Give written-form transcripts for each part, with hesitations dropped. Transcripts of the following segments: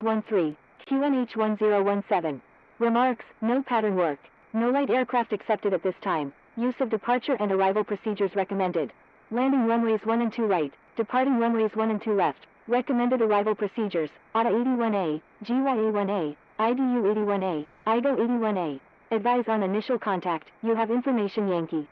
13, QNH1017. Remarks, no pattern work. No light aircraft accepted at this time. Use of departure and arrival procedures recommended. Landing runways 1 and 2 right, departing runways 1 and 2 left. Recommended arrival procedures, ATA 81A, GYA 1A, IDU 81A, IGO 81A. Advise on initial contact, you have information Yankee.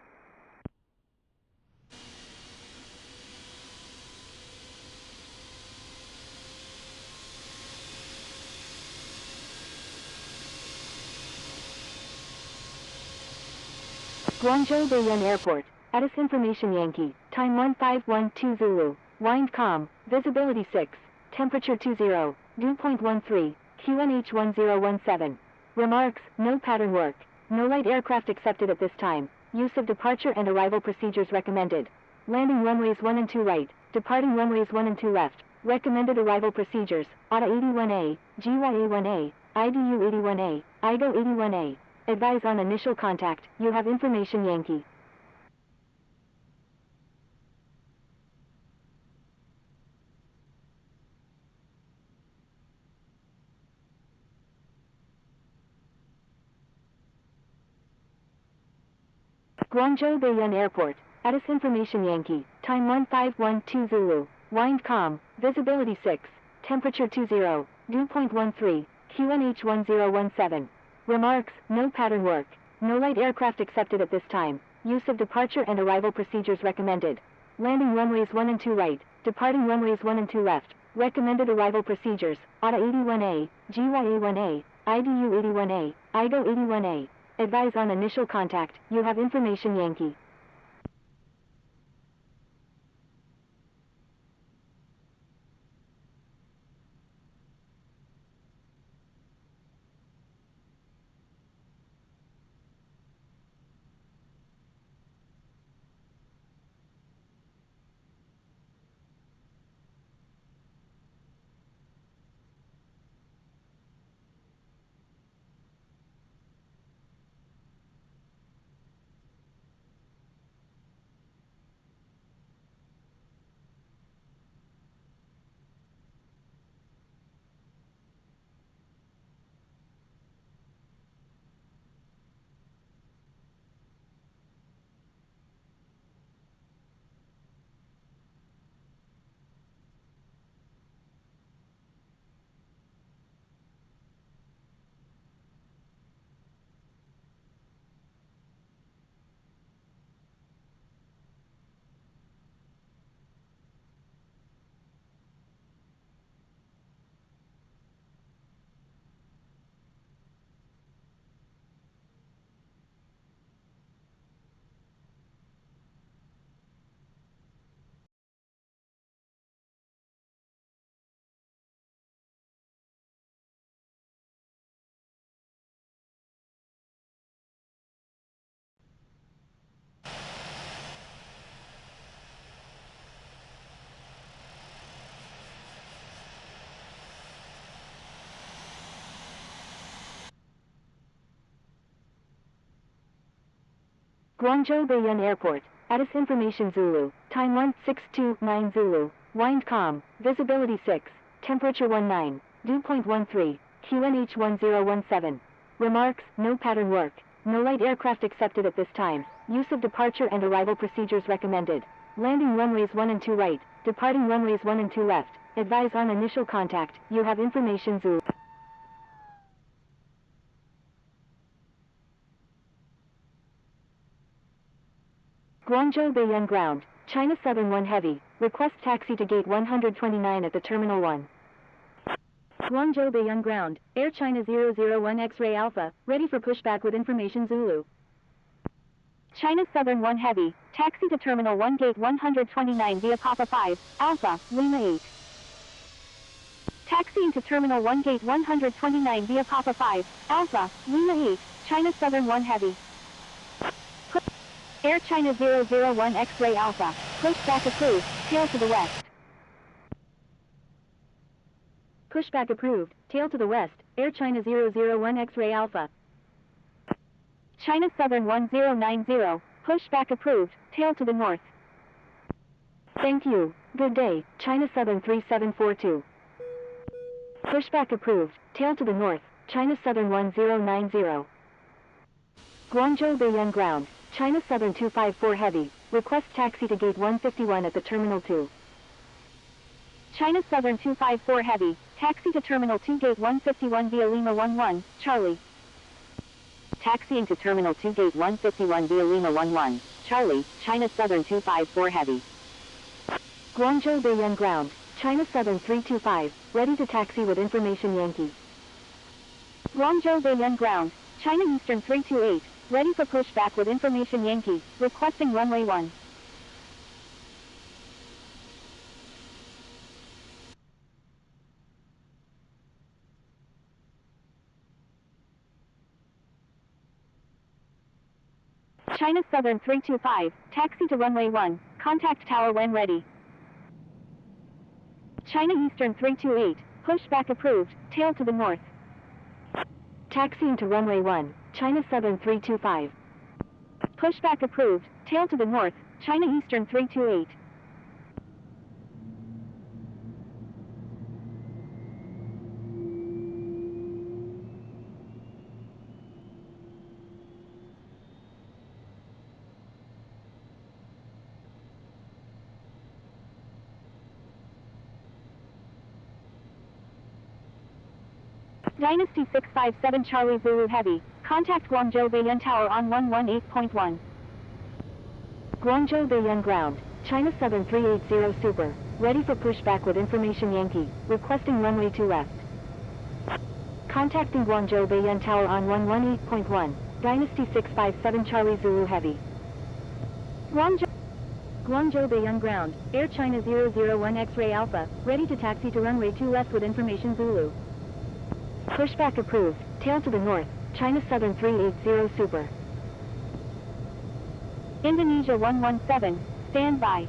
Guangzhou Baiyun Airport, ATIS information Yankee, time 1512 Zulu, wind calm, visibility 6, temperature 20, dew point 13, QNH1017. Remarks, no pattern work, no light aircraft accepted at this time, use of departure and arrival procedures recommended. Landing runways 1 and 2 right, departing runways 1 and 2 left, recommended arrival procedures, ATA 81A, GYA 1A, IDU 81A, IGO 81A. Advise on initial contact, you have information Yankee. Guangzhou Baiyun Airport, ATIS information Yankee, time 1512 Zulu, wind calm, visibility 6, temperature 20, dew point 13, QNH1017. Remarks, no pattern work, no light aircraft accepted at this time, use of departure and arrival procedures recommended. Landing runways 1 and 2 right, departing runways 1 and 2 left, recommended arrival procedures, ATA 81A, GYA 1A, IDU 81A, IGO 81A. Advise on initial contact, you have information Yankee. Guangzhou Baiyun Airport, ATIS information Zulu, time 1629 Zulu, wind calm, visibility 6, temperature 19, dew point 13, QNH1017. Remarks, no pattern work, no light aircraft accepted at this time, use of departure and arrival procedures recommended. Landing runways 1 and 2 right, departing runways 1 and 2 left, advise on initial contact, you have information Zulu. Guangzhou Baiyun Ground, China Southern 1 Heavy, request taxi to gate 129 at the Terminal 1. Guangzhou Baiyun Ground, Air China 001 X-Ray Alpha, ready for pushback with information Zulu. China Southern 1 Heavy, taxi to Terminal 1 gate 129 via Papa 5, Alpha, Lima 8. Taxiing to Terminal 1 gate 129 via Papa 5, Alpha, Lima 8, China Southern 1 Heavy. Air China 001 X-Ray Alpha, pushback approved, tail to the west. Pushback approved, tail to the west, Air China 001 X-Ray Alpha. China Southern 1090, pushback approved, tail to the north. Thank you, good day, China Southern 3742. Pushback approved. Tail to the north, China Southern 1090. Guangzhou Baiyun ground, China Southern 254 heavy, request taxi to gate 151 at the Terminal 2. China Southern 254 heavy, taxi to Terminal 2 gate 151 via Lima 11, Charlie. Taxiing to Terminal 2 gate 151 via Lima 11, Charlie, China Southern 254 heavy. Guangzhou Baiyun ground, China Southern 325, ready to taxi with information Yankee. Guangzhou Baiyun ground, China Eastern 328, ready for pushback with information Yankee, requesting runway 1. China Southern 325, taxi to runway 1, contact tower when ready. China Eastern 328, pushback approved, tail to the north. Taxiing to runway 1, China Southern 325. Pushback approved, tail to the north, China Eastern 328. Dynasty 657 Charlie Zulu Heavy, contact Guangzhou Baiyun Tower on 118.1. Guangzhou Baiyun ground, China Southern 380 Super, ready for pushback with information Yankee, requesting runway 2 left. Contacting Guangzhou Baiyun Tower on 118.1, Dynasty 657 Charlie Zulu Heavy. Guangzhou Baiyun ground, Air China 001 X-Ray Alpha, ready to taxi to runway 2 left with information Zulu. Pushback approved, tail to the north, China Southern 380 Super. Indonesia 117, stand by.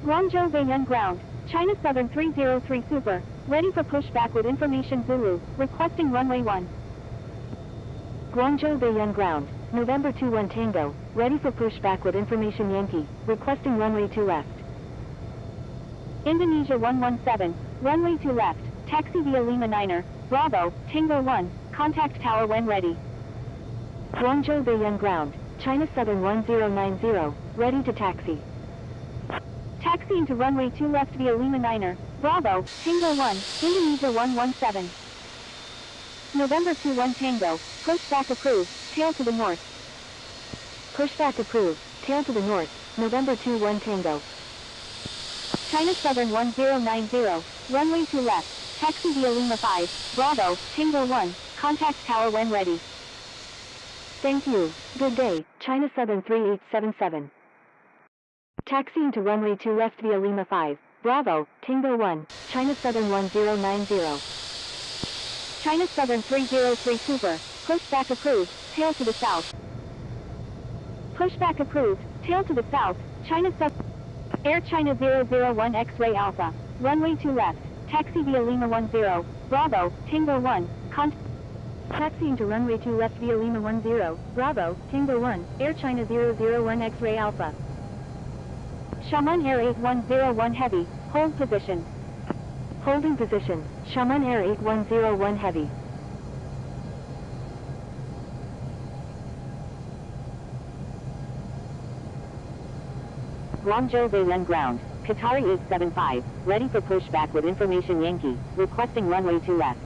Guangzhou Baiyun ground, China Southern 303 Super, ready for pushback with information Zulu, requesting runway 1. Guangzhou Baiyun ground, November 21 Tango, ready for pushback with information Yankee, requesting runway 2 left. Indonesia 117, runway 2 left, taxi via Lima 9er, Bravo, Tango 1, contact tower when ready. Guangzhou Baiyun ground, China Southern 1090, ready to taxi. Taxiing to runway 2 left via Lima 9er, Bravo, Tango 1, Indonesia 117. November 21 Tango, pushback approved, tail to the north. Pushback approved, tail to the north, November 21 Tango. China Southern 1090, runway 2 left, taxi via Lima 5, Bravo, Tango 1, contact tower when ready. Thank you, good day, China Southern 3877. Taxiing to runway 2 left via Lima 5, Bravo, Tango 1, China Southern 1090. China Southern 303 Super, pushback approved, tail to the south. Pushback approved, tail to the south, China Southern. Air China 001 X-Ray Alpha, runway 2 left, taxi via Lima 10, Bravo, Tango 1, taxiing to runway 2 left via Lima 10, Bravo, Tango 1, Air China 001 X-Ray Alpha. Xiamen Air 8101 Heavy, hold position. Holding position, Xiamen Air 8101 Heavy. Guangzhou Baiyun ground, Qatari 875, ready for pushback with information Yankee, requesting runway 2 left.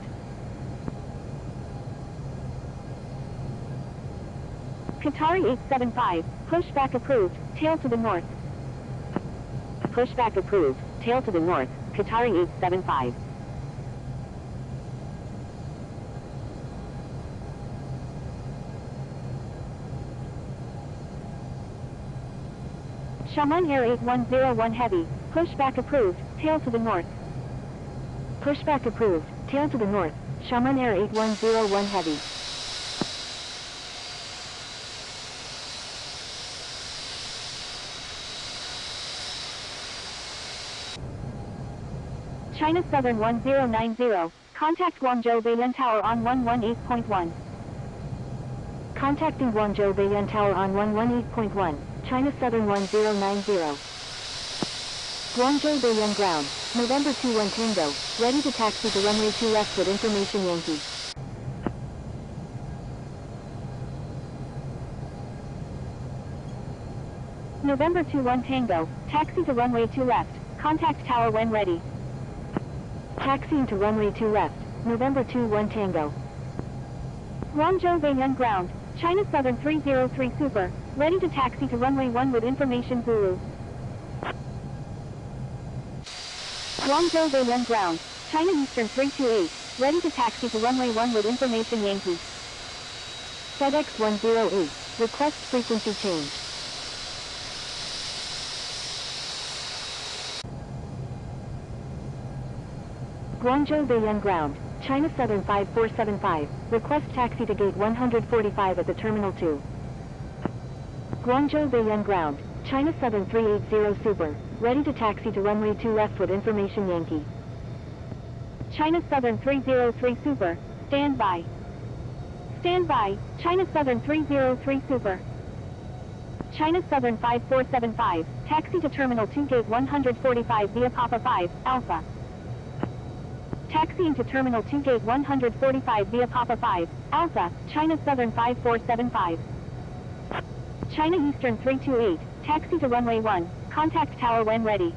Qatari 875, pushback approved, tail to the north. Pushback approved, tail to the north, Qatari 875. Xiamen Air 8101 Heavy, pushback approved, tail to the north. Pushback approved, tail to the north, Xiamen Air 8101 Heavy. China Southern 1090, contact Guangzhou Baiyun Tower on 118.1. Contacting Guangzhou Baiyun Tower on 118.1, China Southern 1090. Guangzhou Baiyun ground, November 21 Tango, ready to taxi to runway 2 left with information Yankee. November 21 Tango, taxi to runway 2 left, contact tower when ready. Taxiing to runway 2 left, November 21 Tango. Guangzhou Baiyun ground, China Southern 303 Super, ready to taxi to runway 1 with information Zulu. Guangzhou Baiyun ground, China Eastern 328, ready to taxi to runway 1 with information Yankee. FedEx 108, request frequency change. Guangzhou Baiyun ground, China Southern 5475, request taxi to gate 145 at the Terminal 2. Guangzhou Baiyun ground, China Southern 380 Super, ready to taxi to runway 2 left with information Yankee. China Southern 303 Super, stand by. Stand by, China Southern 303 Super. China Southern 5475, taxi to Terminal 2 gate 145 via Papa 5, Alpha. Taxiing to Terminal 2 gate 145 via Papa 5, Alpha, China Southern 5475. China Eastern 328, taxi to runway 1, contact tower when ready.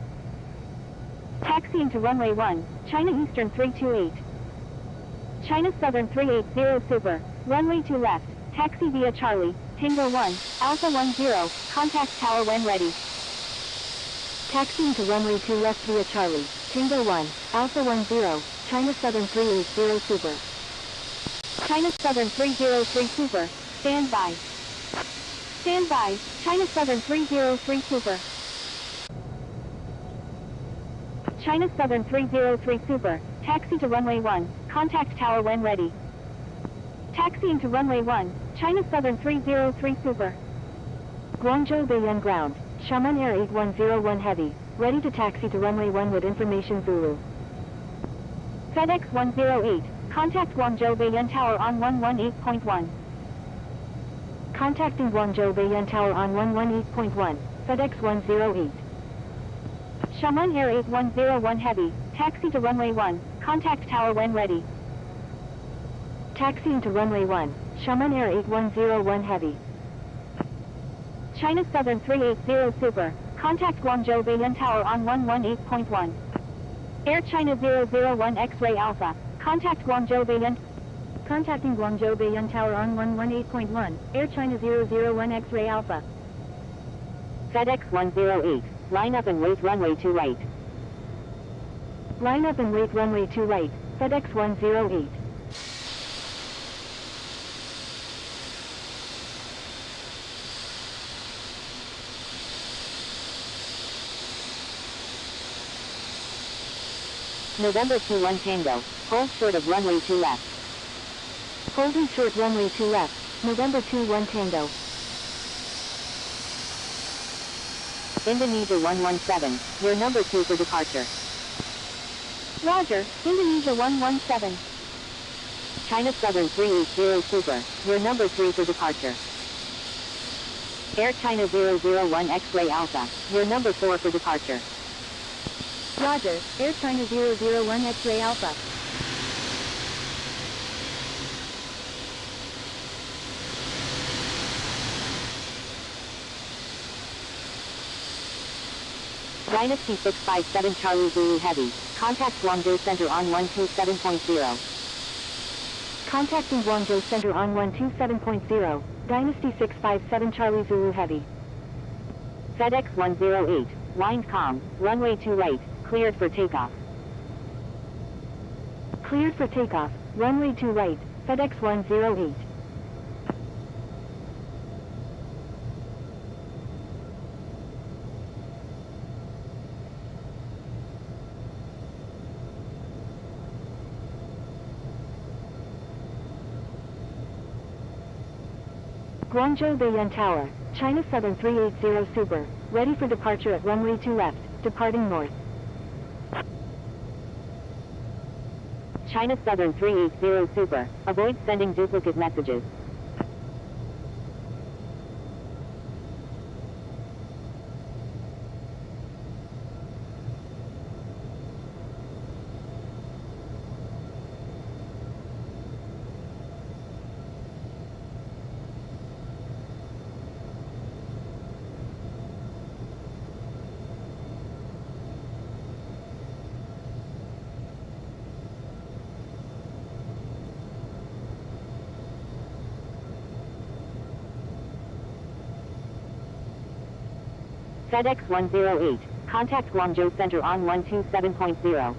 Taxiing to runway 1, China Eastern 328. China Southern 380 Super, runway 2 left, taxi via Charlie, Tango 1, Alpha 10, contact tower when ready. Taxiing to runway 2 left via Charlie, Tango 1, Alpha 10, China Southern 380 Super. China Southern 303 Super, stand by. Stand by, China Southern 303 Super. China Southern 303 Super, taxi to runway 1, contact tower when ready. Taxiing to runway 1, China Southern 303 Super. Guangzhou Baiyun ground, Xiamen Air 8101 Heavy, ready to taxi to runway 1 with information Zulu. FedEx 108, contact Guangzhou Baiyun Tower on 118.1. Contacting Guangzhou Baiyun Tower on 118.1, FedEx 108. Xiamen Air 8101 Heavy, taxi to runway 1, contact tower when ready. Taxiing to runway 1, Xiamen Air 8101 Heavy. China Southern 380 Super, contact Guangzhou Baiyun Tower on 118.1. Air China 001 X-Ray Alpha, contact Guangzhou Baiyun. Contacting Guangzhou Baiyun Tower on 118.1, Air China 001 X-Ray Alpha. FedEx 108, line up and wait runway 2 right. Line up and wait runway 2 right, FedEx 108. November 21 Tango, hold short of runway 2 left. Holding short runway 2 left, November 21 Tango. Indonesia 117, you're number 2 for departure. Roger, Indonesia 117. China Southern 380 Super, you're number 3 for departure. Air China 001 X-Ray Alpha, you're number 4 for departure. Roger, Air China 001 X-Ray Alpha. Dynasty 657 Charlie Zulu Heavy, contact Guangzhou Center on 127.0. Contacting Guangzhou Center on 127.0, Dynasty 657 Charlie Zulu Heavy. FedEx 108, wind calm, runway 2 right, cleared for takeoff. Cleared for takeoff, runway 2 right, FedEx 108. Guangzhou Baiyun Tower, China Southern 380 Super, ready for departure at runway 2 left, departing north. China Southern 380 Super, avoid sending duplicate messages. FedEx 108. Contact Guangzhou Center on 127.0.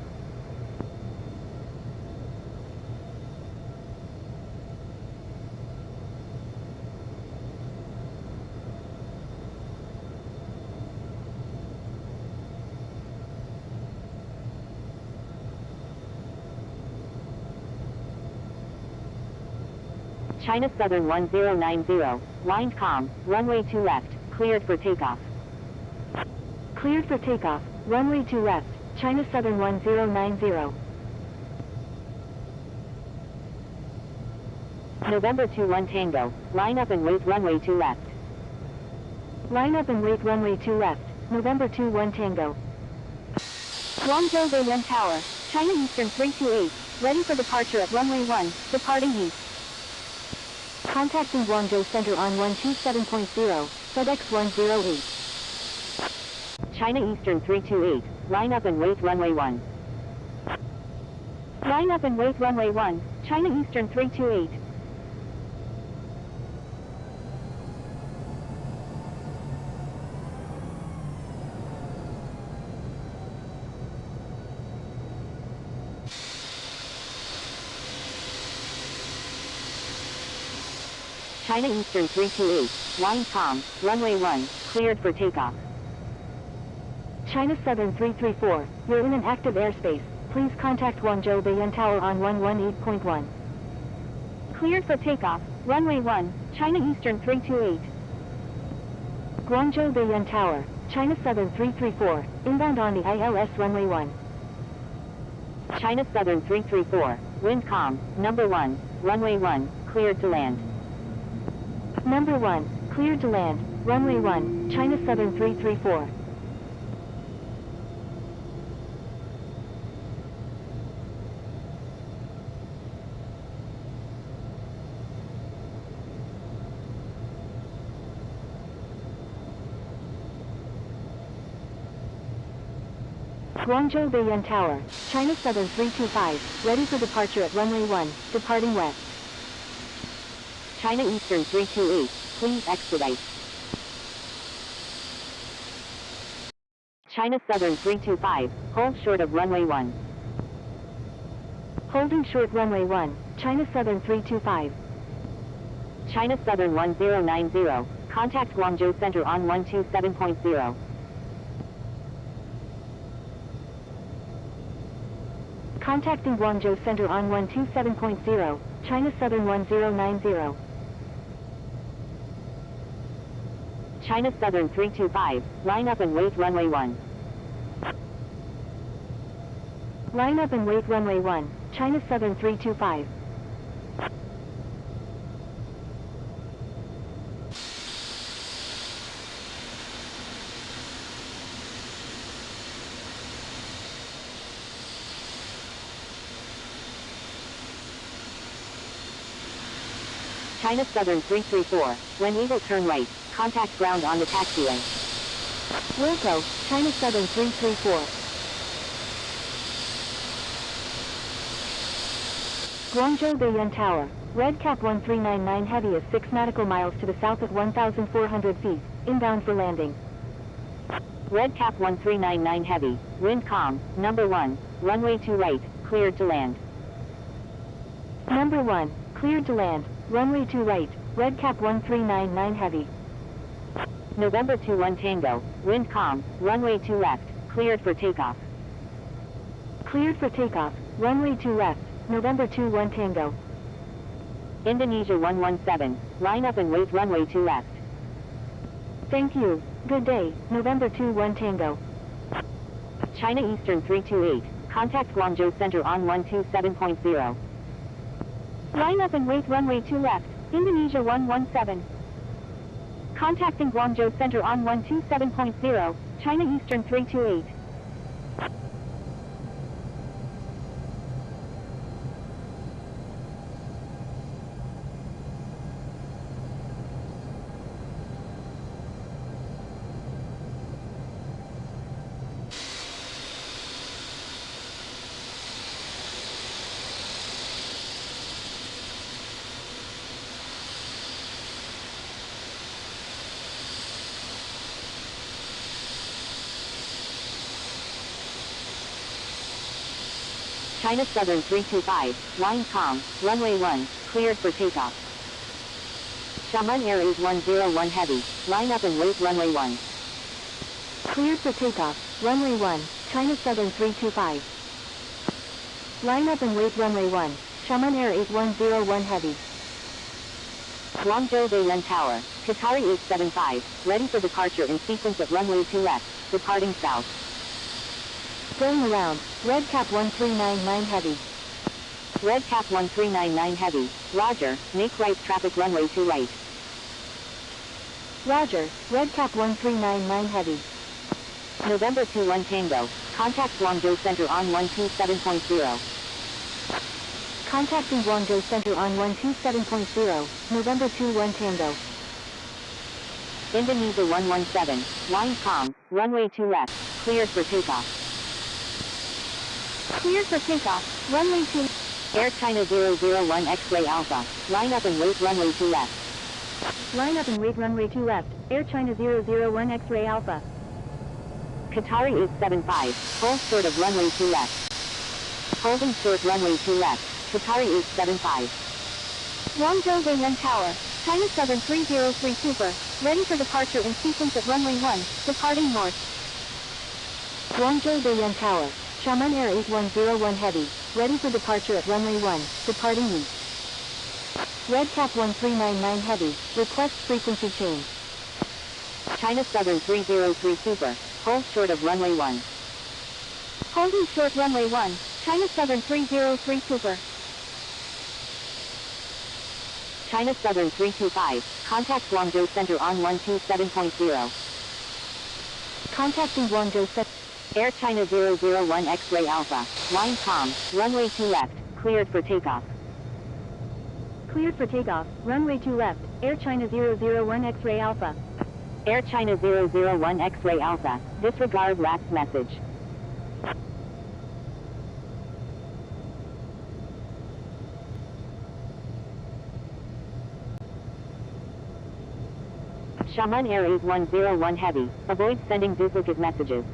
China Southern 1090, wind calm, runway 2 left, cleared for takeoff. Cleared for takeoff, runway 2 left, China Southern 1090. November 21 Tango, line up and wait runway 2 left. Line up and wait runway 2 left, November 21 Tango. Guangzhou Baiyuan Tower, China Eastern 328, ready for departure at runway 1, departing east. Contacting Guangzhou Center on 127.0, FedEx 108. China Eastern 328, line up and wait runway 1. Line up and wait runway 1, China Eastern 328. China Eastern 328, wind calm, runway 1, cleared for takeoff. China Southern 334, you're in an active airspace. Please contact Guangzhou Baiyuan Tower on 118.1. Cleared for takeoff, runway 1, China Eastern 328. Guangzhou Baiyuan Tower, China Southern 334, inbound on the ILS runway 1. China Southern 334, wind calm, number 1, runway 1, cleared to land. Number 1, cleared to land, runway 1, China Southern 334. Guangzhou Baiyuan Tower, China Southern 325, ready for departure at runway 1, departing west. China Eastern 328, please expedite. China Southern 325, hold short of runway 1. Holding short runway 1, China Southern 325. China Southern 1090, contact Guangzhou Center on 127.0. Contacting Guangzhou Center on 127.0, China Southern 1090. China Southern 325, line up and wait runway 1. Line up and wait runway 1, China Southern 325. China Southern 334, when Eagle turn right, contact ground on the taxiway. Wilco, China Southern 334. Guangzhou Baiyuan Tower, Red Cap 1399 heavy is 6 nautical miles to the south at 1,400 feet, inbound for landing. Red Cap 1399 heavy, wind calm, number 1, runway 2 right, cleared to land. Number 1, cleared to land, runway 2 right, Red Cap 1399 heavy. November 21 Tango, wind calm, runway 2 left, cleared for takeoff. Cleared for takeoff, runway 2 left, November 21 Tango. Indonesia 117, line up and wait runway 2 left. Thank you, good day, November 21 Tango. China Eastern 328, contact Guangzhou Center on 127.0. Line up and wait runway 2 left, Indonesia 117. Contacting Guangzhou Center on 127.0, China Eastern 328. China Southern 325, wind calm, runway 1, cleared for takeoff. Xiamen Air 8101 Heavy, line up and wait runway 1. Cleared for takeoff, runway 1, China Southern 325. Line up and wait runway 1, Xiamen Air 8101 Heavy. Guangzhou Baiyuan Tower, Qatari 875, ready for departure in sequence at runway 2 left, departing south. Going around, Red Cap 1399 Heavy. Red Cap 1399 Heavy, roger, make right traffic runway 2 right. Roger, Red Cap 1399 Heavy. November 21 Tango, contact Guangzhou Center on 127.0. Contacting Guangzhou Center on 127.0, November 21 Tango. Indonesia 117, wind calm, runway 2 left, cleared for takeoff. Cleared for takeoff, runway 2. Air China 001 X-Ray Alpha, line up and wait runway 2 left. Line up and wait runway 2 left, Air China 001 X-Ray Alpha. Qatari 875, hold short of runway 2 left. Holding short runway 2 left, Qatari 875. Guangzhou Baiyuan Tower, China Southern 303 Super, ready for departure in sequence at runway 1, departing north. Guangzhou Baiyuan Tower, Xiamen Air 8101 Heavy, ready for departure at runway 1, departing east. Red Cap 1399 Heavy, request frequency change. China Southern 303 Super, hold short of runway 1. Holding short runway 1, China Southern 303 Super. China Southern 325, contact Guangzhou Center on 127.0. Contacting Guangzhou Center. Air China 001 X-Ray Alpha, line calm, runway 2 left, cleared for takeoff. Cleared for takeoff, runway 2 left, Air China 001 X-Ray Alpha. Air China 001 X-Ray Alpha, disregard last message. Xiamen Air 8101 Heavy, avoid sending duplicate messages.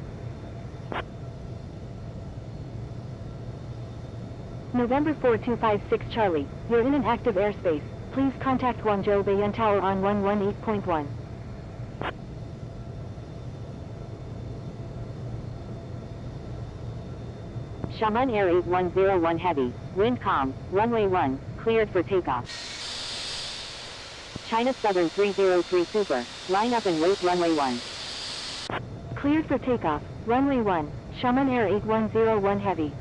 November 4256 Charlie, you're in an active airspace. Please contact Guangzhou Baiyuan Tower on 118.1. Xiamen Air 8101 Heavy, wind calm, runway 1, cleared for takeoff. China Southern 303 Super, line up and wait runway 1. Cleared for takeoff, runway 1, Xiamen Air 8101 Heavy.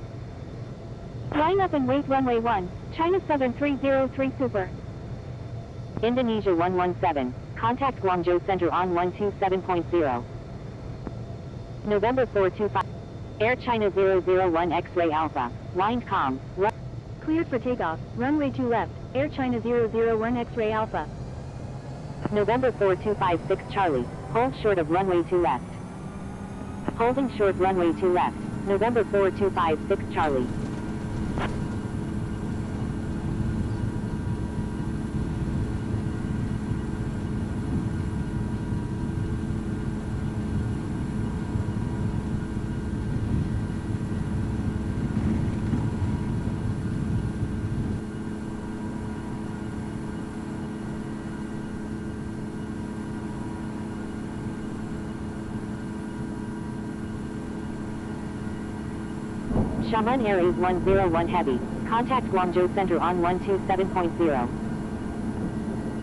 Line up and wait runway 1, China Southern 303 Super. Indonesia 117, contact Guangzhou Center on 127.0. November 425, Air China 001 X-Ray Alpha, wind calm, cleared for takeoff, runway 2 left, Air China 001 X-Ray Alpha. November 4256 Charlie, hold short of runway 2 left. Holding short runway 2 left, November 4256 Charlie. Xiamen Air 8101 Heavy, contact Guangzhou Center on 127.0.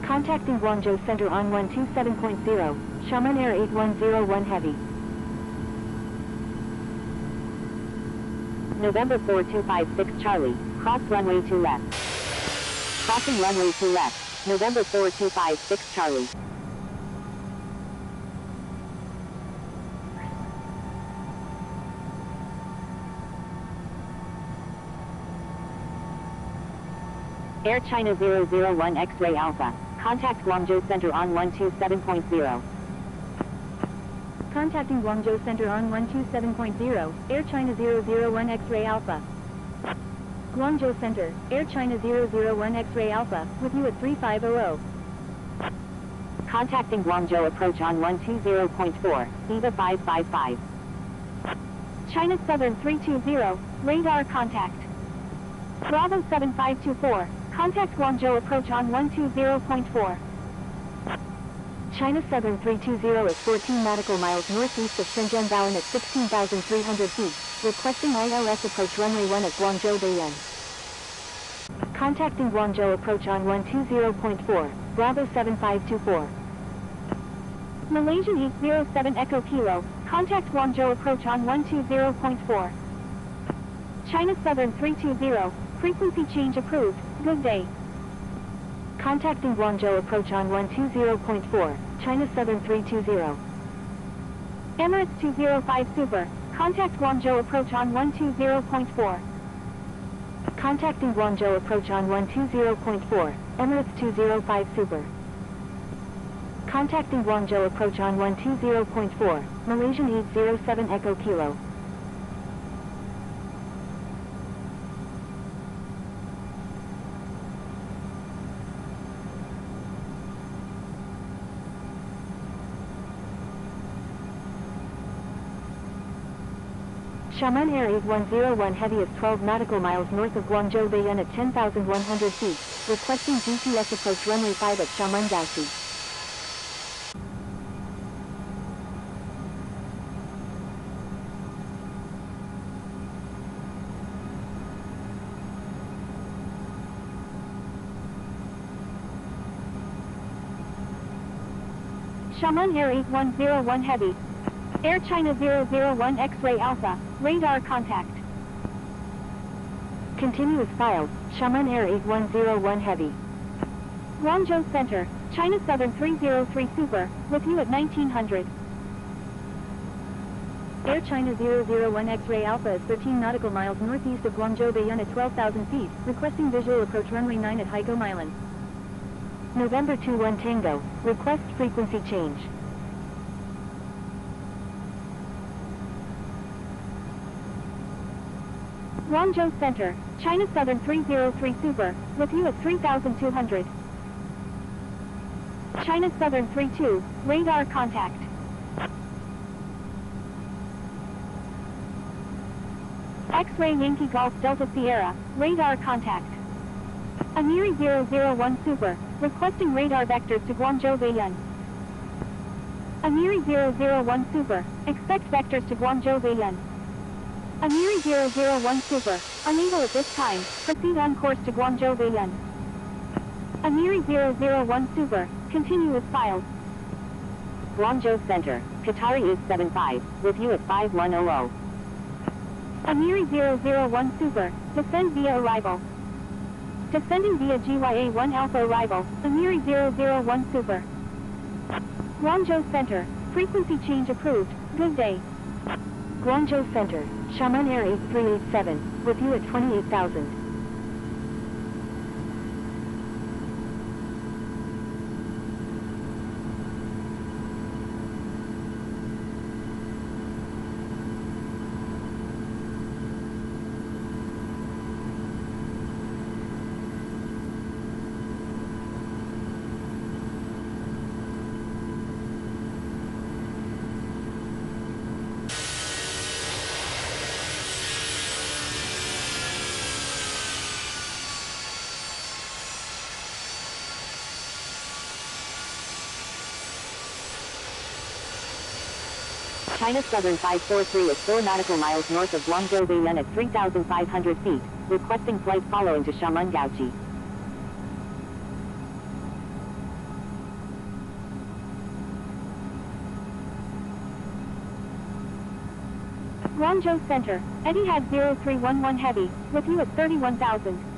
Contacting Guangzhou Center on 127.0, Xiamen Air 8101 Heavy. November 4256 Charlie, cross runway 2 left. Crossing runway 2 left, November 4256 Charlie. Air China 001 X-Ray Alpha, contact Guangzhou Center on 127.0. Contacting Guangzhou Center on 127.0, Air China 001 X-Ray Alpha. Guangzhou Center, Air China 001 X-Ray Alpha, with you at 3500. Contacting Guangzhou approach on 120.4, EVA 555. China Southern 320, radar contact. Bravo 7524, contact Guangzhou approach on 120.4. China Southern 320 is 14 nautical miles northeast of Shenzhen Bowen at 16,300 feet, requesting ILS approach runway 1 at Guangzhou Bayan. Contacting Guangzhou approach on 120.4, Bravo 7524. Malaysian 807 Echo Kilo, contact Guangzhou approach on 120.4. China Southern 320, frequency change approved, good day. Contacting Guangzhou approach on 120.4, China Southern 320. Emirates 205 Super, contact Guangzhou approach on 120.4. Contacting Guangzhou approach on 120.4, Emirates 205 Super. Contacting Guangzhou approach on 120.4, Malaysian 807 Echo Kilo. Xiamen Air 8101 Heavy is 12 nautical miles north of Guangzhou Bayan at 10,100 feet, requesting GPS approach runway 5 at Xiamen Gaoxi. Xiamen Air 8101 Heavy. Air China 001 X-Ray Alpha, radar contact. Continuous file, Xiamen Air 8101 Heavy. Guangzhou Center, China Southern 303 Super, with you at 1900. Air China 001 X-Ray Alpha is 13 nautical miles northeast of Guangzhou Bayan at 12,000 feet, requesting visual approach runway 9 at Haikou Island. November 21 Tango, request frequency change. Guangzhou Center, China Southern 303 Super, with you at 3,200. China Southern 32, radar contact. X-Ray Yankee Golf Delta Sierra, radar contact. Amiri 001 Super, requesting radar vectors to Guangzhou Bayan. Amiri 001 Super, expect vectors to Guangzhou Bayan. Amiri 001 Super, unable at this time, proceed on course to Guangzhou Bayan. Amiri 001 Super, continue with files. Guangzhou Center, Qatari 875, with you at 5100. Amiri 001 Super, descend via arrival. Descending via GYA-1 Alpha arrival, Amiri 001 Super. Guangzhou Center, frequency change approved, good day. Guangzhou Center, Xiamen Air 8387, with you at 28,000. China Southern 543 is 4 nautical miles north of Guangzhou Bayan at 3,500 feet, requesting flight following to Xiamen Gaoxi. Guangzhou Center, Etihad 0311 Heavy, with you at 31,000.